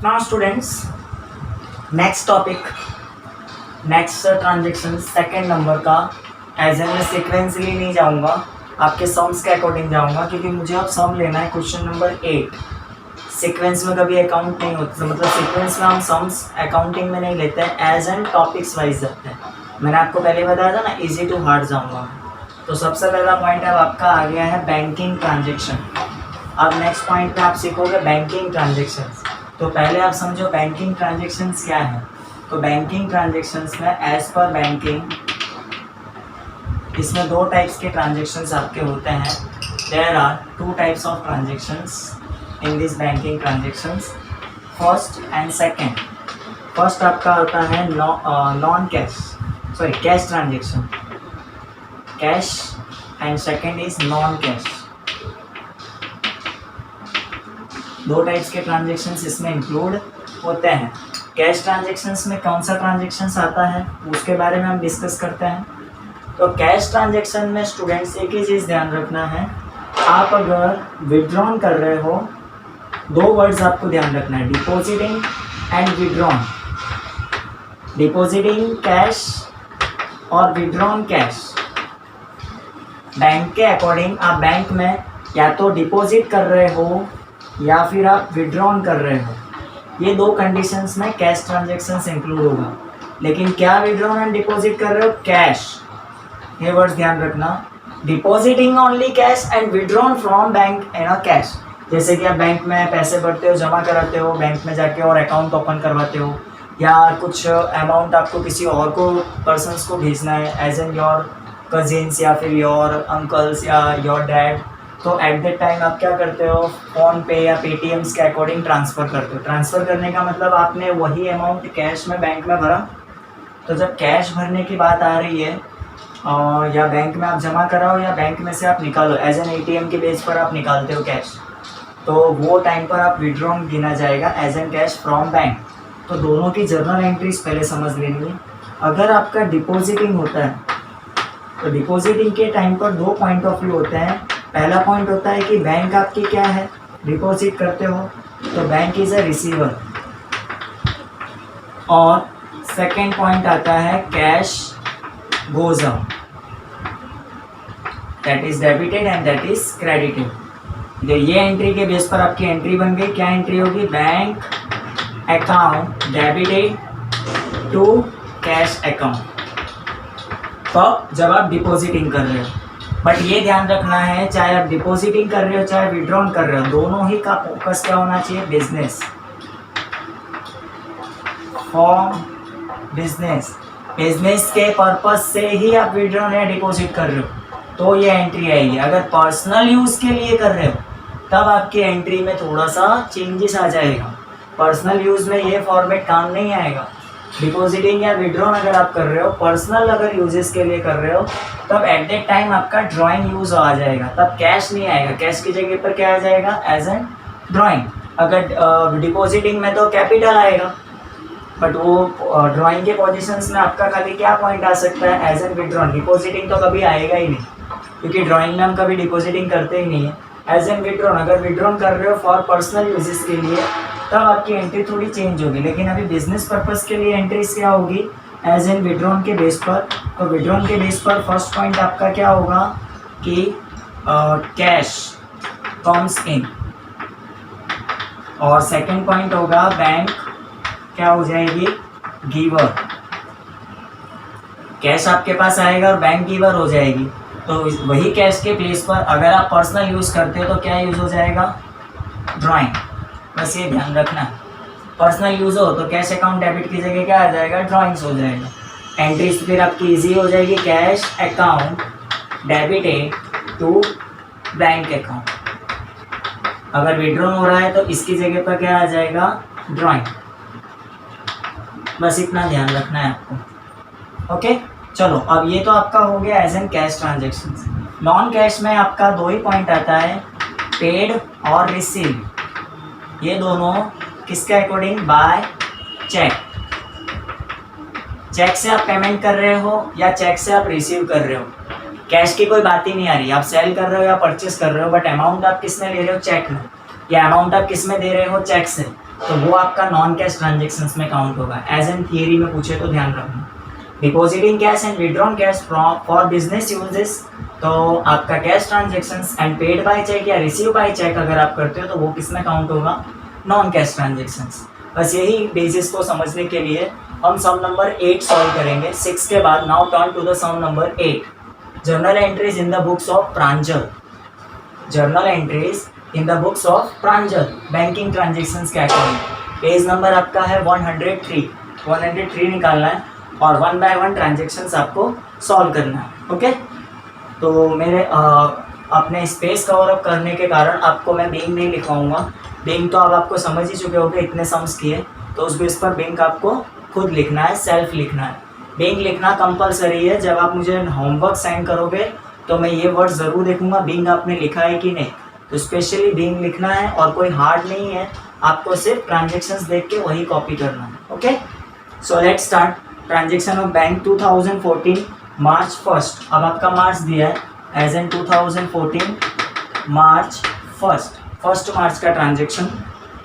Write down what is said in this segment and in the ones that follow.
Now students, next topic, next transaction second number का। As a मैं sequentially नहीं जाऊंगा, आपके सम्स के अकॉर्डिंग जाऊंगा, क्योंकि मुझे अब सम लेना है। क्वेश्चन नंबर 8 सीक्वेंस में कभी अकाउंट नहीं होता, मतलब सीक्वेंस में हम सम्स अकाउंटिंग में नहीं लेते हैं, एज एंड टॉपिक्स वाइज जाते हैं। मैंने आपको पहले बताया था ना, इजी टू हार्ड जाऊंगा। तो सबसे पहला पॉइंट अब आपका आ गया है बैंकिंग ट्रांजेक्शन। अब नेक्स्ट पॉइंट में आप सीखोगे बैंकिंग ट्रांजेक्शन्स। तो पहले आप समझो बैंकिंग ट्रांजेक्शन्स क्या है। तो बैंकिंग ट्रांजेक्शन्स में एज पर बैंकिंग, इसमें दो टाइप्स के ट्रांजेक्शन्स आपके होते हैं। There are two types of transactions in this banking transactions, first and second. First आपका होता है non cash, sorry cash transaction, cash, and second is non cash. दो टाइप्स के ट्रांजेक्शन्स इसमें इंक्लूड होते हैं। कैश ट्रांजेक्शन्स में कौन सा ट्रांजेक्शन्स आता है उसके बारे में हम डिस्कस करते हैं। तो कैश ट्रांजेक्शन में स्टूडेंट्स एक ही चीज़ ध्यान रखना है, आप अगर विड्रॉन कर रहे हो, दो वर्ड्स आपको ध्यान रखना है, depositing and withdrawn. Depositing cash और विड्रॉन कैश। बैंक के अकॉर्डिंग आप बैंक में या तो डिपॉजिट कर रहे हो या फिर आप विड्रॉन कर रहे हो, ये दो कंडीशंस में कैश ट्रांजेक्शन्स इंक्लूड होगा। लेकिन क्या विड्रॉन एंड डिपॉजिट कर रहे हो? कैश। ये वर्ड्स ध्यान रखना, depositing only cash and withdrawn from bank in a cash. जैसे कि आप बैंक में पैसे भरते हो, जमा कराते हो, बैंक में जाके और अकाउंट ओपन करवाते हो, या कुछ अमाउंट आपको किसी और को, पर्सनस को भेजना है, एज एन योर कजिन्स या फिर योर अंकल्स या योर डैड। तो एट दैट टाइम आप क्या करते हो, फ़ोन पे या पेटीएम्स के अकॉर्डिंग ट्रांसफ़र करते हो। ट्रांसफ़र करने का मतलब आपने वही अमाउंट कैश में बैंक में भरा। तो जब कैश भरने की बात आ रही है, या बैंक में आप जमा कराओ या बैंक में से आप निकालो, एज एन एटीएम के बेस पर आप निकालते हो कैश, तो वो टाइम पर आप विड्रॉन गिना जाएगा as an cash from bank. तो दोनों की जर्नल एंट्रीज पहले समझ लेनी है। अगर आपका डिपॉजिटिंग होता है तो डिपॉजिटिंग के टाइम पर दो पॉइंट ऑफ व्यू होते हैं। पहला पॉइंट होता है कि बैंक आपकी क्या है, डिपॉजिट करते हो, तो बैंक इज़ अ रिसीवर। और सेकेंड पॉइंट आता है cash goes out, that is debited and that is credited. ये एंट्री के बेस पर आपकी एंट्री बन गई। क्या एंट्री होगी? Bank account debited to cash account. तो जब आप डिपॉजिटिंग कर रहे हो, बट ये ध्यान रखना है, चाहे आप डिपॉजिटिंग कर रहे हो चाहे विड्रॉन कर रहे हो, दोनों ही का फोकस क्या होना चाहिए? Business, for business. बिजनेस के पर्पज से ही आप विड्रॉन या डिपॉजिट कर रहे हो तो ये एंट्री आएगी। अगर पर्सनल यूज़ के लिए कर रहे हो तब आपकी एंट्री में थोड़ा सा चेंजेस आ जाएगा। पर्सनल यूज़ में ये फॉर्मेट काम नहीं आएगा। डिपॉजिटिंग या विड्रॉन अगर आप कर रहे हो, पर्सनल अगर यूजेस के लिए कर रहे हो, तब एट दैट टाइम आपका ड्राइंग यूज़ आ जाएगा, तब कैश नहीं आएगा। कैश की जगह पर क्या आ जाएगा? As an drawing. अगर डिपॉजिटिंग में तो कैपिटल आएगा, बट वो ड्राइंग के पोजीशंस में आपका खाली क्या पॉइंट आ सकता है? As an withdrawn. डिपॉजिटिंग तो कभी आएगा ही नहीं, क्योंकि ड्राइंग में हम कभी डिपॉजिटिंग करते ही नहीं है। एज एन विड्रॉन, अगर विड्रॉन कर रहे हो फॉर पर्सनल यूजेस के लिए, तब आपकी एंट्री थोड़ी चेंज होगी। लेकिन अभी बिजनेस पर्पस के लिए एंट्रीज क्या होगी? एज एन विड्रॉन के बेस पर। तो विड्रॉन के बेस पर फर्स्ट पॉइंट आपका क्या होगा कि कैश कम्स इन, और सेकंड पॉइंट होगा बैंक क्या हो जाएगी? गिवर। कैश आपके पास आएगा और बैंक गिवर हो जाएगी। तो वही कैश के प्लेस पर अगर आप पर्सनल यूज़ करते हो तो क्या यूज़ हो जाएगा? ड्राइंग। बस ये ध्यान रखना, पर्सनल यूज़ हो तो कैश अकाउंट डेबिट की जगह क्या आ जाएगा? ड्राइंग्स हो जाएगा। एंट्रीज फिर आपकी इजी हो जाएगी, cash account debited to bank account. अगर विड्रॉन हो रहा है तो इसकी जगह पर क्या आ जाएगा? ड्राइंग। बस इतना ध्यान रखना है आपको। ओके, चलो अब ये तो आपका हो गया as an cash transaction. Non cash में आपका दो ही पॉइंट आता है, पेड और रिसीव। ये दोनों किसके अकॉर्डिंग? Bye check. चेक से आप पेमेंट कर रहे हो या चेक से आप रिसीव कर रहे हो, कैश की कोई बात ही नहीं आ रही। आप सेल कर रहे हो या परचेस कर रहे हो, बट अमाउंट आप किस में ले रहे हो? चेक में। या अमाउंट आप किस में दे रहे हो, चेक से, तो वो आपका नॉन कैश ट्रांजेक्शन्स में काउंट होगा। एज एन थियरी में पूछे तो ध्यान रखना। Depositing cash and withdrawn cash for business uses, तो आपका cash transactions and paid by cheque या रिसीव बाय चेक अगर आप करते हो तो वो किस में काउंट होगा, नॉन कैश ट्रांजेक्शन्स। बस यही बेसिस को समझने के लिए हम सम नंबर 8 सॉल्व करेंगे 6 के बाद। Now turn to the sum number 8। Journal entries in the books of Pranjal. Journal entries in the books of Pranjal banking transactions के अकॉर्डिंग। पेज नंबर आपका है 103 निकालना है और 1 बाय 1 ट्रांजेक्शन्स आपको सॉल्व करना है। ओके, तो मेरे अपने स्पेस कवर अप करने के कारण आपको मैं बिंग नहीं लिखवाऊंगा। बिंग तो अब आपको समझ ही चुके होंगे, इतने सम्स किए, तो उस बेस पर बिंग आपको खुद लिखना है, सेल्फ लिखना है। बिंग लिखना कंपलसरी है। जब आप मुझे होमवर्क सेंड करोगे तो मैं ये वर्ड ज़रूर देखूंगा बिंग आपने लिखा है कि नहीं, तो स्पेशली बिंग लिखना है और कोई हार्ड नहीं है, आपको सिर्फ ट्रांजेक्शन्स देख के वही कॉपी करना है। Okay, so let's start. Transaction of bank 2014 मार्च 1। अब आपका मार्च दिया है एज एन 2014 मार्च 1 मार्च का ट्रांजेक्शन।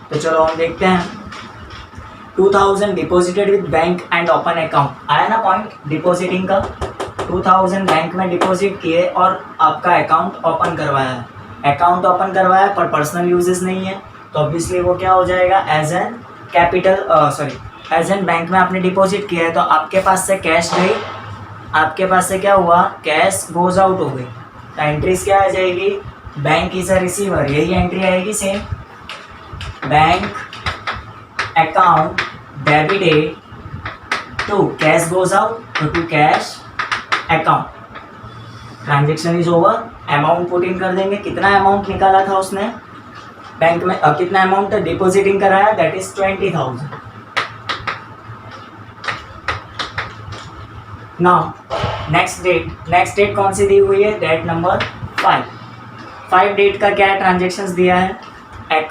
तो चलो हम देखते हैं। 2000 deposited with bank and open account. आया ना पॉइंट डिपॉजिटिंग का। 2000 बैंक में डिपॉजिट किए और आपका अकाउंट ओपन करवाया है। अकाउंट ओपन करवाया पर पर्सनल यूजेस नहीं है, तो ऑब्वियसली वो क्या हो जाएगा, as an capital as an bank में आपने डिपॉजिट किया है, तो आपके पास से कैश गई, आपके पास से क्या हुआ, कैश गोज आउट हो गई। तो एंट्रीज क्या आ जाएगी, बैंक इज अ रिसीवर, यही एंट्री आएगी same. Bank account debited to cash goes out, तो to cash account. Transaction is over. Amount put in कर देंगे, कितना अमाउंट निकाला था उसने बैंक में, कितना अमाउंट डिपॉजिटिंग कराया, that is 20,000। Now next date कौन सी दी हुई है, डेट नंबर 5 डेट का क्या है, ट्रांजेक्शन्स दिया है। a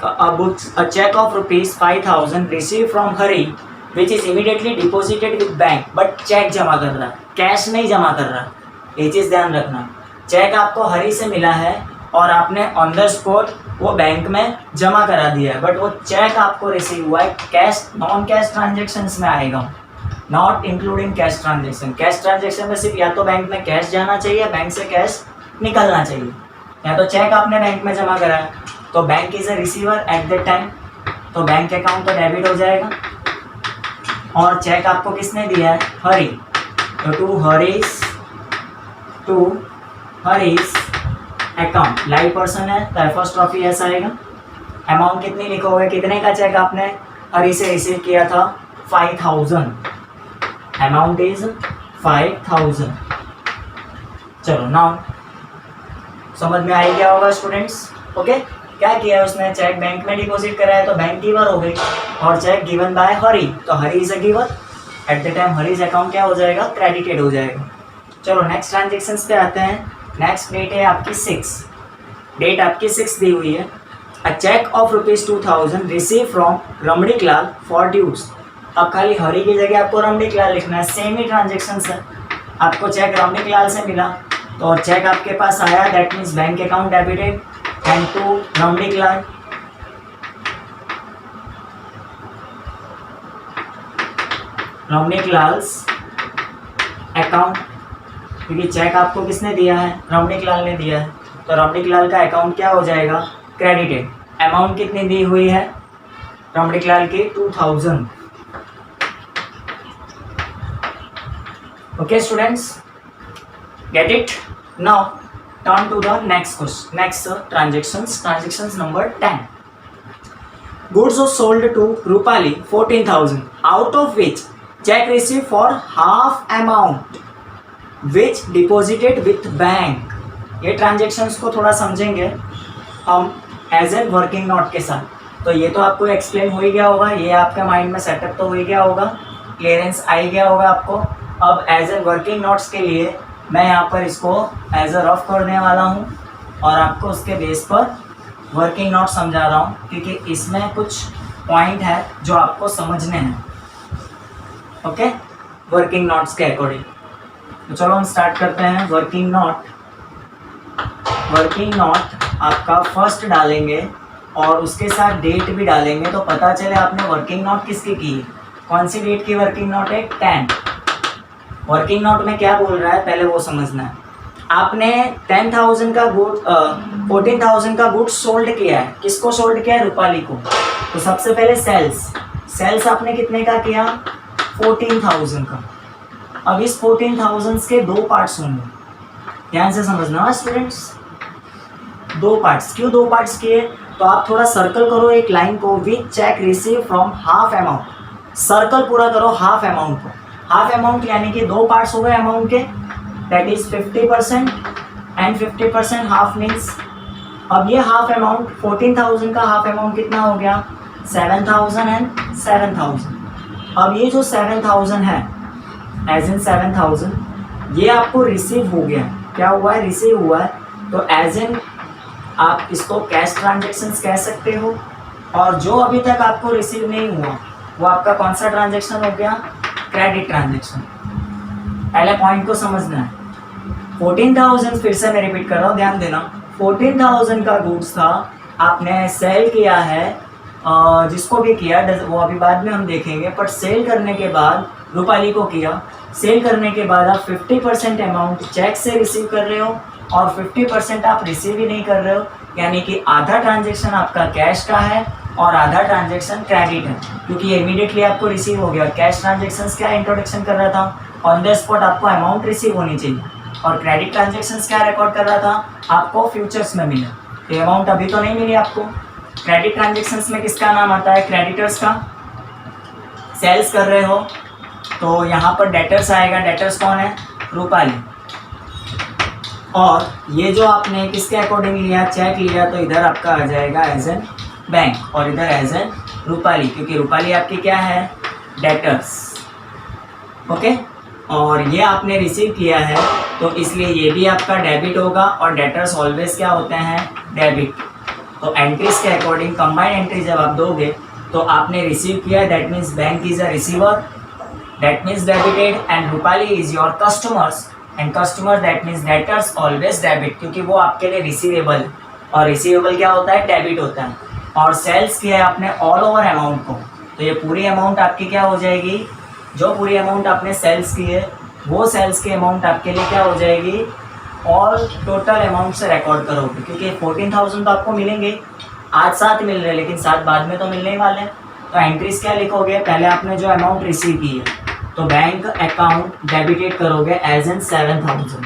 check of rupees 5,000 received from Hari which is immediately deposited with bank, but cheque जमा कर रहा है, कैश नहीं जमा कर रहा, ये चीज़ ध्यान रखना। चेक आपको हरी से मिला है और आपने ऑन द स्पॉट वो बैंक में जमा करा दिया है, बट वो चेक आपको रिसीव हुआ है, कैश नॉन कैश ट्रांजेक्शन्स में आएगा, not including cash transaction. Cash transaction में सिर्फ या तो बैंक में कैश जाना चाहिए, बैंक से कैश निकलना चाहिए, या तो चेक आपने बैंक में जमा कराया, तो bank is a receiver at that time, तो बैंक अकाउंट तो डेबिट हो जाएगा। और चेक आपको किसने दिया है, हरी, तो to Hari's account, live person है तो फर्स्ट ट्रॉफी ऐसा आएगा। अमाउंट कितनी लिखोगे, कितने का चेक आपने हरी से रिसीव किया था, 5,000, अमाउंट इज 5,000। चलो नाउ समझ में आई गया होगा स्टूडेंट्स। ओके, क्या किया उसने, चेक बैंक में डिपॉजिट कराया तो बैंक गिवर हो गई, और चेक गिवन बाय हरी, तो Hari is a giver, at the time Hari's account क्या हो जाएगा, क्रेडिटेड हो जाएगा। चलो नेक्स्ट ट्रांजेक्शन्स पे आते हैं। नेक्स्ट डेट है आपकी 6, डेट आपकी 6 दी हुई है। A cheque of ₹2,000 receive from Ramnik Lal for dues. अब खाली हरी की जगह आपको रमणीक लाल लिखना है, सेम ही ट्रांजेक्शन है। आपको चेक रमणीक लाल से मिला, तो चेक आपके पास आया, that means bank account debited and to Ramnik Lal. Ramnik Lal's account, क्योंकि चेक आपको किसने दिया है, रमणीक लाल ने दिया है, तो रमणीक लाल का अकाउंट क्या हो जाएगा, क्रेडिटेड। अमाउंट कितनी दी हुई है रमणीक लाल की, 2,000। Okay students, get it. Now turn to the next question, next transactions number 10। Goods was sold to Rupali 14,000, out of which check received for half amount which deposited with bank। ये transactions को थोड़ा समझेंगे हम as an working note के साथ। तो ये तो आपको एक्सप्लेन हो ही गया होगा, ये आपके माइंड में सेटअप तो हो ही गया होगा, क्लियरेंस आ ही गया होगा आपको। अब एज एन वर्किंग नोट्स के लिए मैं यहाँ पर इसको एज अ रफ करने वाला हूँ और आपको उसके बेस पर वर्किंग नोट समझा रहा हूँ, क्योंकि इसमें कुछ पॉइंट है जो आपको समझने हैं। ओके, वर्किंग नोट्स के अकॉर्डिंग। तो चलो हम स्टार्ट करते हैं। वर्किंग नोट आपका फर्स्ट डालेंगे और उसके साथ डेट भी डालेंगे तो पता चले आपने वर्किंग नोट किसकी की है। कौन सी डेट की वर्किंग नोट है? 10। वर्किंग नोट में क्या बोल रहा है पहले वो समझना है। आपने 10,000 का गुड 14,000 का गुड सोल्ड किया है। किसको सोल्ड किया है? रूपाली को। तो सबसे पहले सेल्स आपने कितने का किया? 14,000 का। अब इस 14,000 के दो पार्ट्स होंगे, ध्यान से समझना स्टूडेंट्स। दो पार्ट्स, क्यों दो पार्ट्स किए? तो आप थोड़ा सर्कल करो एक लाइन को, which cheque receive from half amount. Circle पूरा करो हाफ अमाउंट को। हाफ अमाउंट यानी कि दो पार्ट्स हो गए अमाउंट के, that is 50% and 50% half means. अब ये हाफ अमाउंट 14,000 का हाफ अमाउंट कितना हो गया? 7,000 एंड 7,000। अब ये जो 7,000 है एज इन 7,000 ये आपको रिसीव हो गया। क्या हुआ है? रिसीव हुआ है। तो एज इन आप इसको कैश ट्रांजेक्शन्स कह सकते हो। और जो अभी तक आपको रिसीव नहीं हुआ वो आपका कौन सा ट्रांजेक्शन हो गया? Credit transaction. पहले पॉइंट को समझना है। 14,000 फिर से मैं रिपीट कर रहा हूँ, ध्यान देना। 14,000 का गुड्स था, आपने सेल किया है, जिसको भी किया वो अभी बाद में हम देखेंगे, बट सेल करने के बाद रूपाली को किया। सेल करने के बाद आप 50% अमाउंट चेक से रिसीव कर रहे हो और 50% आप रिसीव ही नहीं कर रहे हो, यानी कि आधा ट्रांजेक्शन आपका कैश का है और आधा ट्रांजेक्शन क्रेडिट है, क्योंकि ये इमीडिएटली आपको रिसीव हो गया। कैश ट्रांजेक्शन्स क्या इंट्रोडक्शन कर रहा था? ऑन द स्पॉट आपको अमाउंट रिसीव होनी चाहिए। और क्रेडिट ट्रांजेक्शन्स क्या रिकॉर्ड कर रहा था? आपको फ्यूचर्स में मिला, तो अमाउंट अभी तो नहीं मिली आपको। क्रेडिट ट्रांजेक्शन्स में किसका नाम आता है? क्रेडिटर्स का। सेल्स कर रहे हो तो यहाँ पर डेटर्स आएगा। डेटर्स कौन है? रूपाली। और ये जो आपने किसके अकॉर्डिंग लिया? चेक लिया, तो इधर आपका आ जाएगा एज एन बैंक और इधर एज एन रूपाली, क्योंकि रूपाली आपकी क्या है? डेटर्स। ओके। और ये आपने रिसीव किया है तो इसलिए ये भी आपका डेबिट होगा और डेटर्स ऑलवेज क्या होते हैं? डेबिट। तो एंट्रीज के अकॉर्डिंग कंबाइंड एंट्री जब आप दोगे तो आपने रिसीव किया, that means bank is a receiver, that means debited, and Rupali is your customers and customer that means debtors always debit, क्योंकि वो आपके लिए रिसीवेबल, और रिसीवेबल क्या होता है? डेबिट होता है। और सेल्स किया है आपने ऑल ओवर अमाउंट को, तो ये पूरी अमाउंट आपकी क्या हो जाएगी? जो पूरी अमाउंट आपने सेल्स की है वो सेल्स की अमाउंट आपके लिए क्या हो जाएगी? ऑल टोटल अमाउंट से रिकॉर्ड करोगे, क्योंकि 14,000 तो आपको मिलेंगे, आज साथ मिल रहे हैं लेकिन साथ बाद में तो मिलने ही वाले हैं। तो एंट्रीज क्या लिखोगे? पहले आपने जो अमाउंट रिसीव की है तो बैंक अकाउंट डेबिटेड करोगे एज एन 7,000।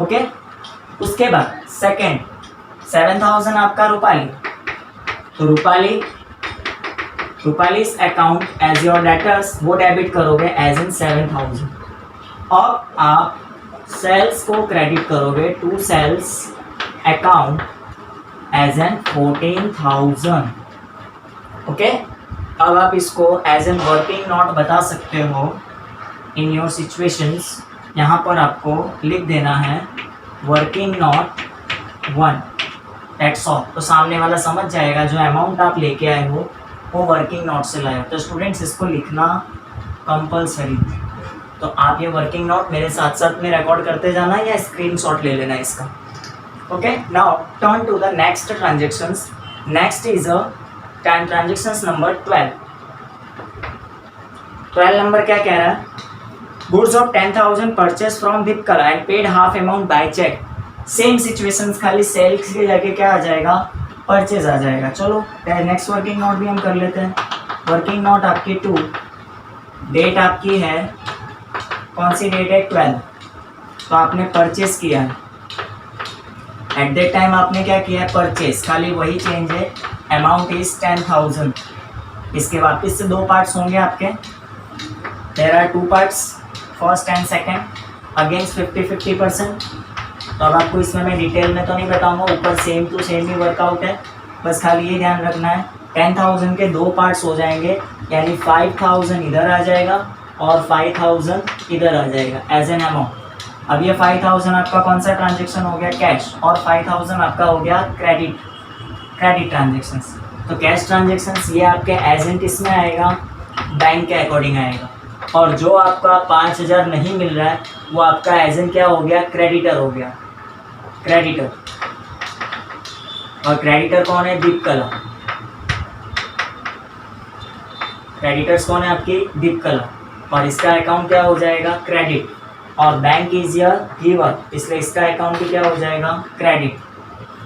ओके। उसके बाद सेकेंड 7,000 आपका रूपाली, तो Rupali's account as your debtors वो डेबिट करोगे एज इन 7,000। अब आप सेल्स को क्रेडिट करोगे to sales account as an 14,000। Okay. अब आप इसको एज एन वर्किंग नोट बता सकते हो इन योर सिचुएशंस। यहाँ पर आपको लिख देना है वर्किंग नोट 1, दैट्स ऑल। तो सामने वाला समझ जाएगा जो अमाउंट आप लेके आए हो वो वर्किंग नोट से लाए हो। तो स्टूडेंट्स इसको लिखना कंपलसरी। तो आप ये वर्किंग नोट मेरे साथ साथ में रिकॉर्ड करते जाना या स्क्रीनशॉट ले लेना इसका। Okay. Now turn to the next transactions. Next is a transactions number 12। 12 number क्या कह रहा है? Goods of 10,000 purchase from Deepkala and paid half amount by cheque. Same situations, खाली सेल्स के जगह क्या आ जाएगा? परचेज आ जाएगा। चलो नेक्स्ट वर्किंग नोट भी हम कर लेते हैं। वर्किंग नोट आपकी 2, डेट आपकी है, कौन सी डेट है? 12। तो आपने परचेज किया है, एट दैट टाइम आपने क्या किया है? परचेज, खाली वही चेंज है, अमाउंट इज 10,000। इसके वापस से दो पार्ट्स होंगे आपके, there are 2 parts, first and second, against 50-50%। तो अब आपको इसमें मैं डिटेल में तो नहीं बताऊंगा, ऊपर सेम टू सेम ही वर्कआउट है, बस खाली ये ध्यान रखना है 10,000 के दो पार्ट्स हो जाएंगे, यानी 5,000 इधर आ जाएगा और 5,000 इधर आ जाएगा एज एन अमाउंट। अब ये 5,000 आपका कौन सा ट्रांजेक्शन हो गया? कैश, और 5,000 आपका हो गया क्रेडिट ट्रांजेक्शन्स। तो कैश ट्रांजेक्शन्स ये आपके एज एन किस में आएगा? बैंक के अकॉर्डिंग आएगा। और जो आपका 5,000 नहीं मिल रहा है वो आपका एज एन क्या हो गया? क्रेडिटर हो गया, क्रेडिटर। और क्रेडिटर कौन है? दीपकला। क्रेडिटर्स कौन है आपकी? दीपकला। और इसका अकाउंट क्या हो जाएगा? क्रेडिट। और बैंक इज योर गिवर, इसलिए इसका अकाउंट भी क्या हो जाएगा? क्रेडिट।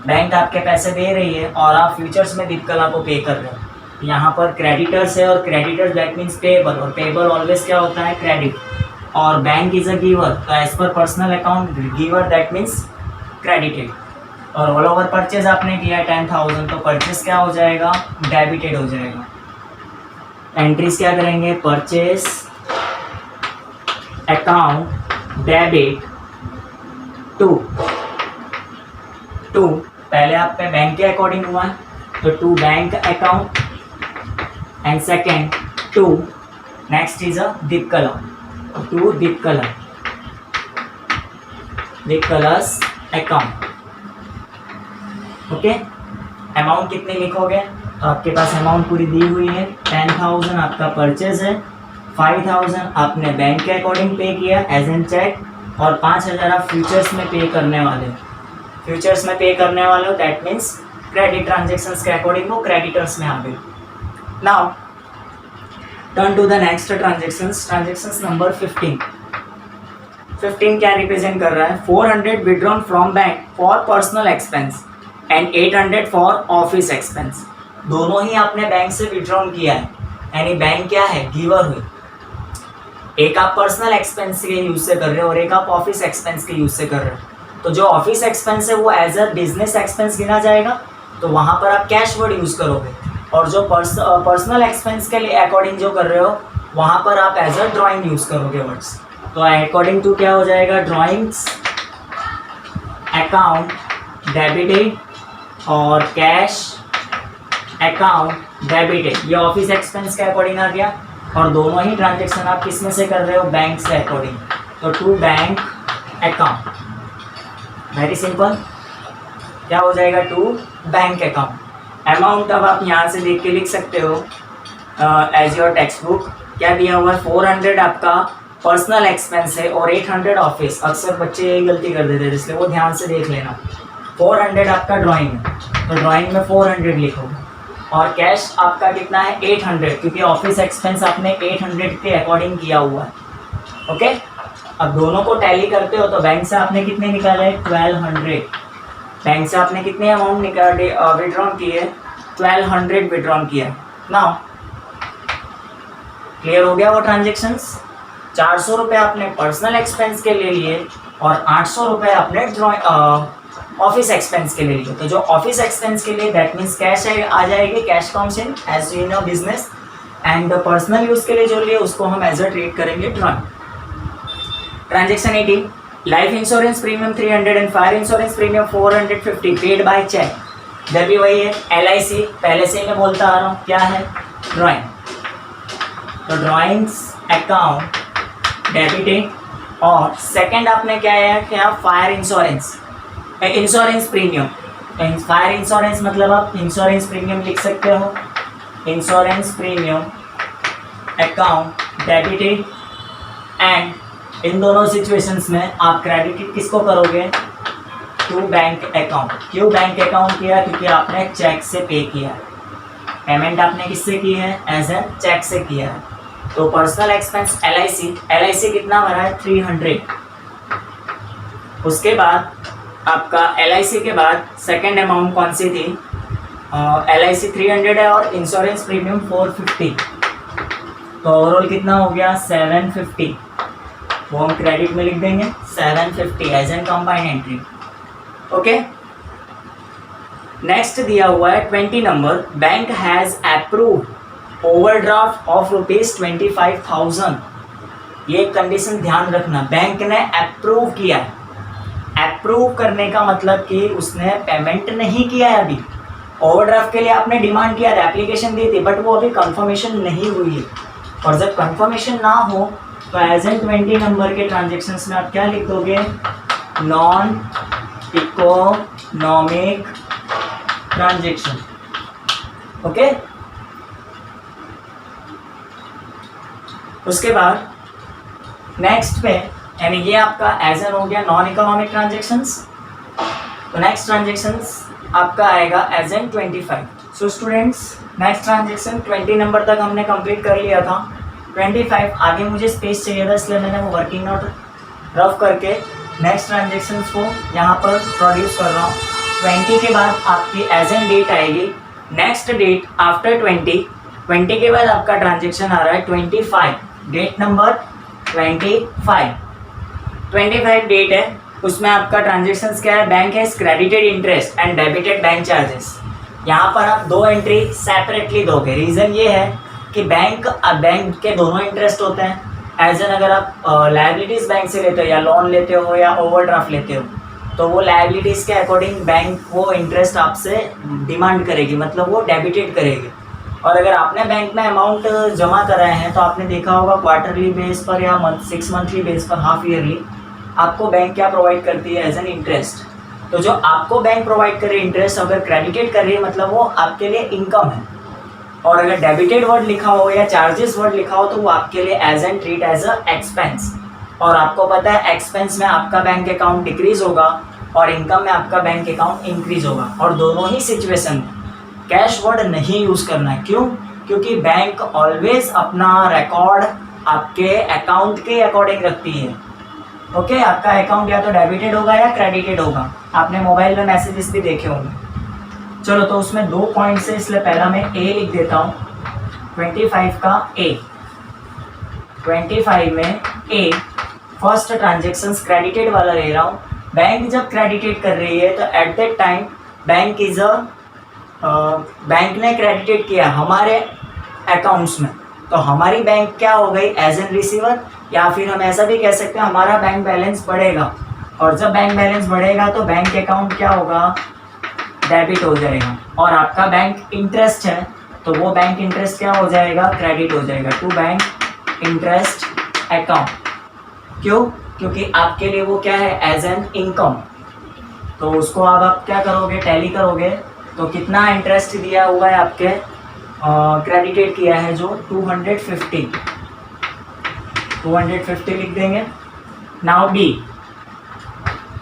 बैंक आपके पैसे दे रही है और आप फ्यूचर्स में दीपकला को पे कर रहे हो। यहाँ पर क्रेडिटर्स है और क्रेडिटर्स दैट मीन्स पेबल, और पेबल ऑलवेज क्या होता है? क्रेडिट। और बैंक इज अ गिवर, तो as per personal account giver that means credited. और ऑल ओवर परचेज आपने किया 10,000, तो परचेज क्या हो जाएगा? डेबिटेड हो जाएगा। एंट्रीज क्या करेंगे? परचेज अकाउंट डेबिट टू पहले आप पे बैंक के अकॉर्डिंग हुआ है, तो to bank account, and second to next is a Deepkala, to Deepkala's account. Okay, amount कितने लिखोगे? तो आपके पास अमाउंट पूरी दी हुई है, 10,000 आपका परचेज है, 5,000 आपने बैंक के अकॉर्डिंग पे किया एज एन चेक, और 5,000 आप फ्यूचर्स में पे करने वाले हो। फ्यूचर्स में पे करने वाले हो दैट मीन्स क्रेडिट ट्रांजेक्शन्स के अकॉर्डिंग वो क्रेडिटर्स में आ गए। Now turn to the next transactions number 15 क्या रिप्रेजेंट कर रहा है? 400 withdrawn from bank for personal expense and 800 for office expense. दोनों ही आपने बैंक से विड्रॉन किया है, यानी बैंक क्या है? गिवर हुई। एक आप पर्सनल एक्सपेंस के यूज से कर रहे हो और एक आप ऑफिस एक्सपेंस के यूज से कर रहे हो। तो जो ऑफिस एक्सपेंस है वो एज अ बिजनेस एक्सपेंस गिना जाएगा, तो वहाँ पर आप कैश वर्ड यूज़ करोगे। और जो पर्सनल एक्सपेंस के लिए अकॉर्डिंग जो कर रहे हो वहाँ पर आप एज अ ड्राइंग यूज़ करोगे वर्ड्स। तो अकॉर्डिंग टू क्या हो जाएगा? ड्राइंग्स अकाउंट डेबिटेड और कैश अकाउंट डेबिटेड, ये ऑफिस एक्सपेंस के अकॉर्डिंग आ गया। और दोनों ही ट्रांजेक्शन आप किस में से कर रहे हो? बैंक से अकॉर्डिंग, तो to bank account. Very simple, क्या हो जाएगा? To bank account. अमाउंट अब आप यहाँ से देख के लिख सकते हो एज योर टेक्स्ट बुक। क्या दिया हुआ है? 400 आपका पर्सनल एक्सपेंस है और 800 ऑफिस। अक्सर बच्चे यही गलती कर देते हैं, इसलिए वो ध्यान से देख लेना। 400 आपका ड्राइंग है, तो ड्राइंग में 400 लिखोगे। और कैश आपका कितना है? 800, क्योंकि ऑफिस एक्सपेंस आपने 800 के अकॉर्डिंग किया हुआ है। ओके, अब दोनों को टैली करते हो तो बैंक से आपने कितने निकाले? 1200। बैंक से आपने कितने अमाउंट निकाले? विड्रॉन किए? 1200 विड्रॉन किया। नाउ क्लियर हो गया वो ट्रांजेक्शन्स? 400 रुपये आपने पर्सनल एक्सपेंस के ले लिए और 800 रुपये आपने ऑफिस एक्सपेंस के लिए लिए। तो जो ऑफिस एक्सपेंस के लिए दैट मीन्स कैश आ जाएगी, cash comes in as in your business, and personal use के लिए जो लिए उसको हम एज अ ट्रीट करेंगे drawing. Transaction 18, life insurance premium 300 and fire insurance premium 450 paid by cheque. जब भी वही है LIC, पहले से ही मैं बोलता आ रहा हूँ क्या है? ड्रॉइंग। तो ड्रॉइंग्स अकाउंट डेबिटेड, और सेकंड आपने क्या है? क्या? Fire insurance premium. Fire insurance मतलब आप इंश्योरेंस प्रीमियम लिख सकते हो। Insurance premium account debited, and in दोनों सिचुएशंस में आप क्रेडिट किसको करोगे? To bank account. क्यों बैंक अकाउंट किया? क्योंकि आपने चेक से पे किया है। पेमेंट आपने किससे की है? एज ए चेक से किया है। तो पर्सनल एक्सपेंस LIC कितना भरा है? 300। उसके बाद आपका LIC के बाद सेकेंड अमाउंट कौन सी थी? LIC 300 है और इंश्योरेंस प्रीमियम 450, तो ओवरऑल कितना हो गया? 750। वो हम क्रेडिट में लिख देंगे 750 as an combined entry. Okay, next दिया हुआ है 20 number, bank has approved overdraft of ₹25,000। ये कंडीशन ध्यान रखना, बैंक ने अप्रूव किया है। अप्रूव करने का मतलब कि उसने पेमेंट नहीं किया है अभी। ओवरड्राफ्ट के लिए आपने डिमांड किया था, एप्लीकेशन दी थी, बट वो अभी कंफर्मेशन नहीं हुई है। और जब कंफर्मेशन ना हो तो एज एन 20 नंबर के ट्रांजेक्शन्स में आप क्या लिख दोगे? Non economic transaction. ओके, उसके बाद नेक्स्ट पे, यानी ये आपका एज एन हो गया नॉन इकोनॉमिक ट्रांजेक्शन्स। तो नेक्स्ट ट्रांजेक्शन्स आपका आएगा as an 25। So students next transaction 20 number तक हमने कंप्लीट कर लिया था। 25 आगे मुझे स्पेस चाहिए था, इसलिए मैंने वो वर्किंग नोट रफ करके नेक्स्ट ट्रांजेक्शन को यहाँ पर प्रोड्यूस कर रहा हूँ। 20 के बाद आपकी एज एन डेट आएगी नेक्स्ट डेट आफ्टर 20। 20 के बाद आपका ट्रांजेक्शन आ रहा है 25, डेट नंबर 25। 25 डेट है, उसमें आपका ट्रांजेक्शन क्या है, bank has credited interest and debited bank charges. यहाँ पर आप दो एंट्री सेपरेटली दोगे। रीज़न ये है कि बैंक के दोनों इंटरेस्ट होते हैं। एज एन अगर आप लायबिलिटीज़ बैंक से लेते हो या लोन लेते हो या ओवरड्राफ्ट लेते हो, तो वो लायबिलिटीज़ के अकॉर्डिंग बैंक वो इंटरेस्ट आपसे डिमांड करेगी, मतलब वो डेबिटेड करेगी। और अगर आपने बैंक में अमाउंट जमा कराए हैं तो आपने देखा होगा क्वार्टरली बेस पर या 6 मंथली बेस पर, हाफ ईयरली, आपको बैंक क्या प्रोवाइड करती है, एज एन इंटरेस्ट। तो जो आपको बैंक प्रोवाइड कर रही है इंटरेस्ट, अगर क्रेडिटेड कर रही है मतलब वो आपके लिए इनकम है। और अगर डेबिटेड वर्ड लिखा हो या चार्जेस वर्ड लिखा हो तो वो आपके लिए as an treat as a expense. और आपको पता है एक्सपेंस में आपका बैंक अकाउंट डिक्रीज होगा और इनकम में आपका बैंक अकाउंट इंक्रीज होगा। और दोनों ही सिचुएशन में कैश वर्ड नहीं यूज़ करना है। क्यों? क्योंकि बैंक ऑलवेज अपना रिकॉर्ड आपके अकाउंट के अकॉर्डिंग रखती है। ओके, आपका अकाउंट या तो डेबिटेड होगा या क्रेडिटेड होगा। आपने मोबाइल में मैसेजेस भी देखे होंगे। चलो, तो उसमें 2 पॉइंट्स है, इसलिए पहला मैं ए लिख देता हूँ 25 का ए। 25 में ए फर्स्ट ट्रांजेक्शन क्रेडिटेड वाला ले रहा हूँ। बैंक जब क्रेडिटेड कर रही है तो एट दैट टाइम बैंक ने क्रेडिटेड किया हमारे अकाउंट्स में, तो हमारी बैंक क्या हो गई, एज एन रिसीवर। या फिर हम ऐसा भी कह सकते हैं हमारा बैंक बैलेंस बढ़ेगा। और जब बैंक बैलेंस बढ़ेगा तो बैंक अकाउंट क्या होगा, डेबिट हो जाएगा। और आपका बैंक इंटरेस्ट है तो वो बैंक इंटरेस्ट क्या हो जाएगा, क्रेडिट हो जाएगा टू बैंक इंटरेस्ट अकाउंट। क्यों? क्योंकि आपके लिए वो क्या है, एज एन इनकम। तो उसको अब आप क्या करोगे, टैली करोगे तो कितना इंटरेस्ट दिया हुआ है आपके, क्रेडिटेड किया है जो 250 लिख देंगे। नाउ डी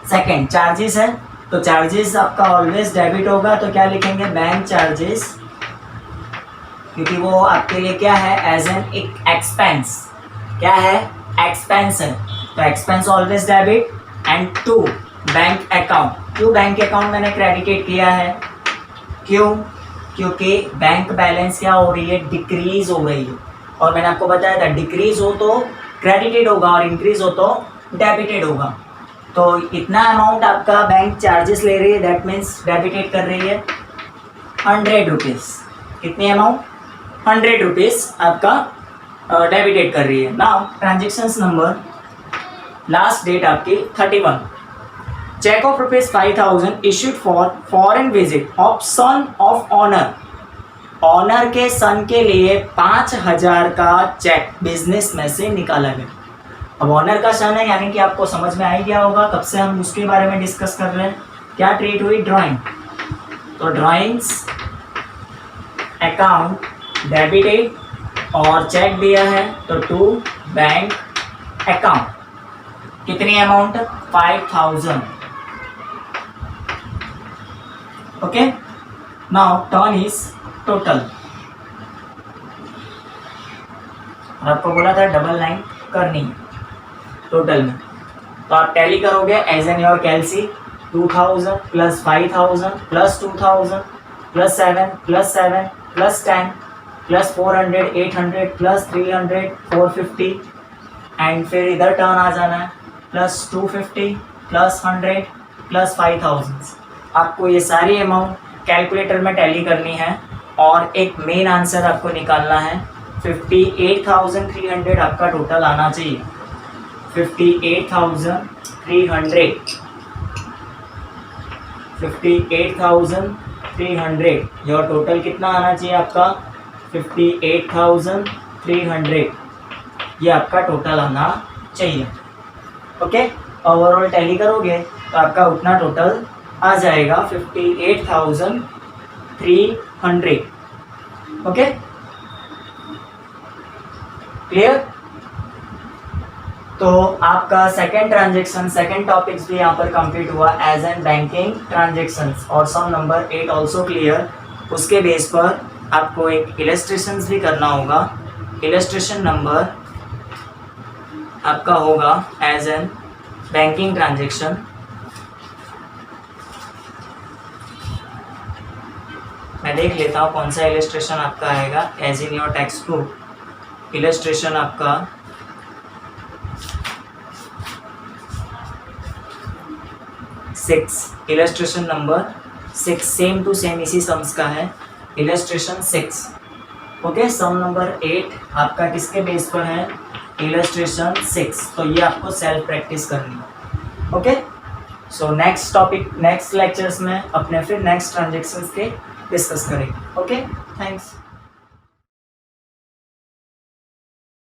सेकेंड चार्जेस है, तो चार्जेस आपका ऑलवेज डेबिट होगा, तो क्या लिखेंगे, बैंक चार्जेस, क्योंकि वो आपके लिए क्या है, एज एन एक्सपेंस। क्या है, एक्सपेंस है, तो expense always debit. And to bank account. क्यों बैंक अकाउंट मैंने क्रेडिटेड किया है, क्यों? क्योंकि बैंक बैलेंस क्या हो रही है, डिक्रीज हो रही है। और मैंने आपको बताया था डिक्रीज हो तो क्रेडिटेड होगा और इंक्रीज हो तो डेबिटेड होगा। तो इतना अमाउंट आपका बैंक चार्जेस ले रही है, दैट मीन्स डेबिटेड कर रही है 100 रुपीज़। कितनी अमाउंट, 100 रुपीज़ आपका डेबिटेड कर रही है। Now transactions number, last date आपकी 31। Cheque of ₹5000 issued for foreign visit of son of owner. Owner के सन के लिए 5000 का चेक बिजनेस में से निकाला गया। अब ऑनर का सन है, यानी कि आपको समझ में आ ही गया होगा कब से हम उसके बारे में डिस्कस कर रहे हैं। क्या ट्रीट हुई, ड्राइंग। तो ड्राइंग्स अकाउंट डेबिटेड और चेक दिया है तो टू बैंक अकाउंट। कितनी amount, 5000। Okay, now turn is total. आपको बोला था डबल लाइन करनी है टोटल में, तो आप टैली करोगे as an your calci. 2000 plus 5000 plus 2000 plus 7 plus 7 plus 10 plus 400 800 plus 300 450 and फिर इधर टर्न आ जाना है प्लस 250 प्लस 100 प्लस 5000। आपको ये सारी अमाउंट कैलकुलेटर में टैली करनी है और एक मेन आंसर आपको निकालना है। 58,300 आपका टोटल आना चाहिए। 58,300 योर टोटल कितना आना चाहिए आपका, 58,300 ये आपका टोटल आना चाहिए। ओके, ओवरऑल टैली करोगे तो आपका उतना टोटल आ जाएगा 58,300। Okay, clear. तो आपका सेकंड टॉपिक्स भी यहाँ पर कंप्लीट हुआ एज एन बैंकिंग ट्रांजेक्शन्स और सम नंबर 8 ऑल्सो क्लियर। उसके बेस पर आपको एक इलस्ट्रेशंस भी करना होगा। इलस्ट्रेशन नंबर आपका होगा एज एन बैंकिंग ट्रांजेक्शन। मैं देख लेता हूँ कौन सा इलस्ट्रेशन आपका आएगा as in your textbook. Illustration आपका 6, illustration number 6 same to same इसी सम्स का है, इलस्ट्रेशन 6। ओके, सम नंबर 8 आपका किसके बेस पर है, इलस्ट्रेशन 6। तो ये आपको सेल्फ प्रैक्टिस करनी है। Okay, so next topic next lectures में अपने फिर नेक्स्ट ट्रांजेक्शन्स के डिस्कस करेंगे। Okay, thanks.